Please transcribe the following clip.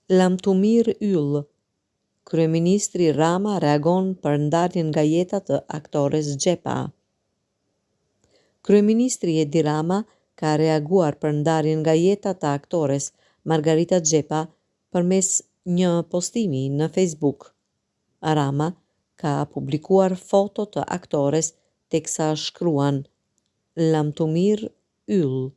Lamtumir Yll. Kryeministri Rama reagon për ndarjen nga jeta të aktores Xhepa. Kryeministri Edi Rama ka reaguar për ndarjen nga jeta të aktores Margarita Xhepa përmes një postimi në Facebook. Rama ka publikuar foto të aktores teksa shkruan Lamtumir Yll.